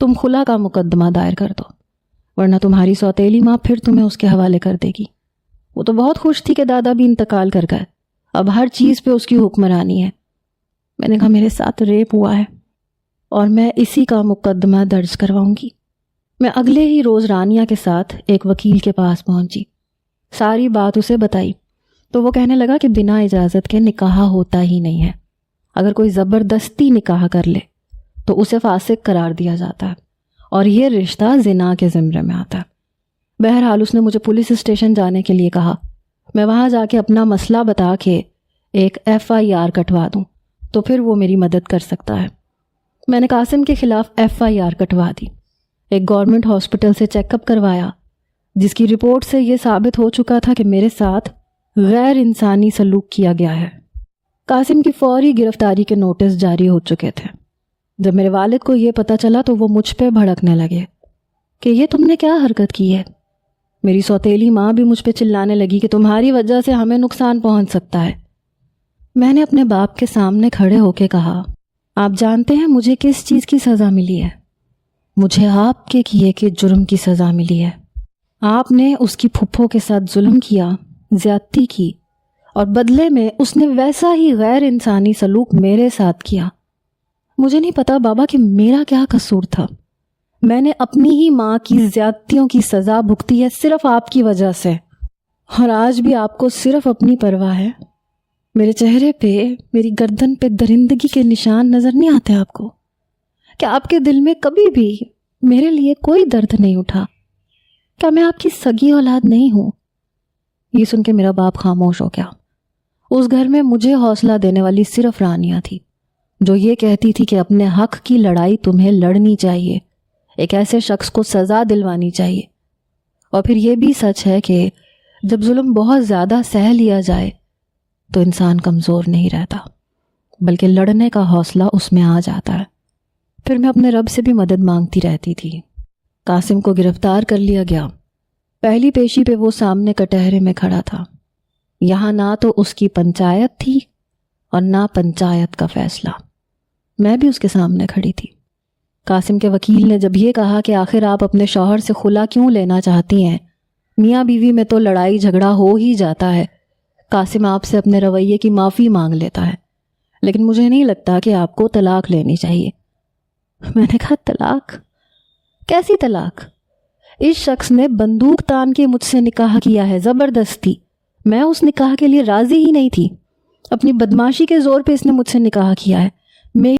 تم خلا کا مقدمہ دائر کر دو، ورنہ تمہاری سوتیلی ماں پھر تمہیں اس کے حوالے کر دے گی۔ وہ تو بہت خوش تھی کہ دادا بھی انتقال کر گئے، اب ہر چیز پہ اس کی حکمرانی ہے۔ میں نے کہا میرے ساتھ ریپ ہوا ہے اور میں اسی کا مقدمہ درج کرواؤں گی۔ میں اگلے ہی روز رانیہ کے ساتھ ایک وکیل کے پاس پہنچی، ساری بات اسے بتائی تو وہ کہنے لگا کہ بنا اجازت کے نکاح ہوتا ہی نہیں ہے، اگر کوئی زبردستی نکاح کر لے تو اسے فاسق قرار دیا جاتا ہے اور یہ رشتہ زنا کے زمرے میں آتا ہے۔ بہرحال اس نے مجھے پولیس اسٹیشن جانے کے لیے کہا، میں وہاں جا کے اپنا مسئلہ بتا کے ایک FIR کٹوا دوں تو پھر وہ میری مدد کر سکتا ہے۔ میں نے قاسم کے خلاف FIR کٹوا دی، ایک گورنمنٹ ہاسپٹل سے چیک اپ کروایا جس کی رپورٹ سے یہ ثابت ہو چکا تھا کہ میرے ساتھ غیر انسانی سلوک کیا گیا ہے۔ قاسم کی فوری گرفتاری کے نوٹس جاری ہو چکے تھے۔ جب میرے والد کو یہ پتہ چلا تو وہ مجھ پہ بھڑکنے لگے کہ یہ تم نے کیا حرکت کی ہے۔ میری سوتیلی ماں بھی مجھ پہ چلانے لگی کہ تمہاری وجہ سے ہمیں نقصان پہنچ سکتا ہے۔ میں نے اپنے باپ کے سامنے کھڑے ہو کے کہا، آپ جانتے ہیں مجھے کس چیز کی سزا ملی ہے؟ مجھے آپ کے کیے کے جرم کی سزا ملی ہے۔ آپ نے اس کی پھپھو کے ساتھ ظلم کیا، زیادتی کی، اور بدلے میں اس نے ویسا ہی غیر انسانی سلوک میرے ساتھ کیا۔ مجھے نہیں پتا بابا کہ میرا کیا قصور تھا۔ میں نے اپنی ہی ماں کی زیادتیوں کی سزا بھگتی ہے صرف آپ کی وجہ سے، اور آج بھی آپ کو صرف اپنی پرواہ ہے۔ میرے چہرے پہ، میری گردن پہ درندگی کے نشان نظر نہیں آتے آپ کو؟ کیا آپ کے دل میں کبھی بھی میرے لیے کوئی درد نہیں اٹھا؟ کیا میں آپ کی سگی اولاد نہیں ہوں؟ یہ سن کے میرا باپ خاموش ہو گیا۔ اس گھر میں مجھے حوصلہ دینے والی صرف رانیہ تھی، جو یہ کہتی تھی کہ اپنے حق کی لڑائی تمہیں لڑنی چاہیے، ایک ایسے شخص کو سزا دلوانی چاہیے۔ اور پھر یہ بھی سچ ہے کہ جب ظلم بہت زیادہ سہ لیا جائے تو انسان کمزور نہیں رہتا، بلکہ لڑنے کا حوصلہ اس میں آ جاتا ہے۔ پھر میں اپنے رب سے بھی مدد مانگتی رہتی تھی۔ قاسم کو گرفتار کر لیا گیا۔ پہلی پیشی پہ وہ سامنے کٹہرے میں کھڑا تھا۔ یہاں نہ تو اس کی پنچایت تھی اور نہ پنچایت کا فیصلہ۔ میں بھی اس کے سامنے کھڑی تھی۔ قاسم کے وکیل نے جب یہ کہا کہ آخر آپ اپنے شوہر سے خلا کیوں لینا چاہتی ہیں، میاں بیوی میں تو لڑائی جھگڑا ہو ہی جاتا ہے، قاسم آپ سے اپنے رویے کی معافی مانگ لیتا ہے، لیکن مجھے نہیں لگتا کہ آپ کو طلاق لینی چاہیے۔ میں نے کہا طلاق؟ کیسی طلاق؟ اس شخص نے بندوق تان کے مجھ سے نکاح کیا ہے، زبردستی۔ میں اس نکاح کے لیے راضی ہی نہیں تھی، اپنی بدماشی کے زور پہ اس نے مجھ سے نکاح کیا ہے۔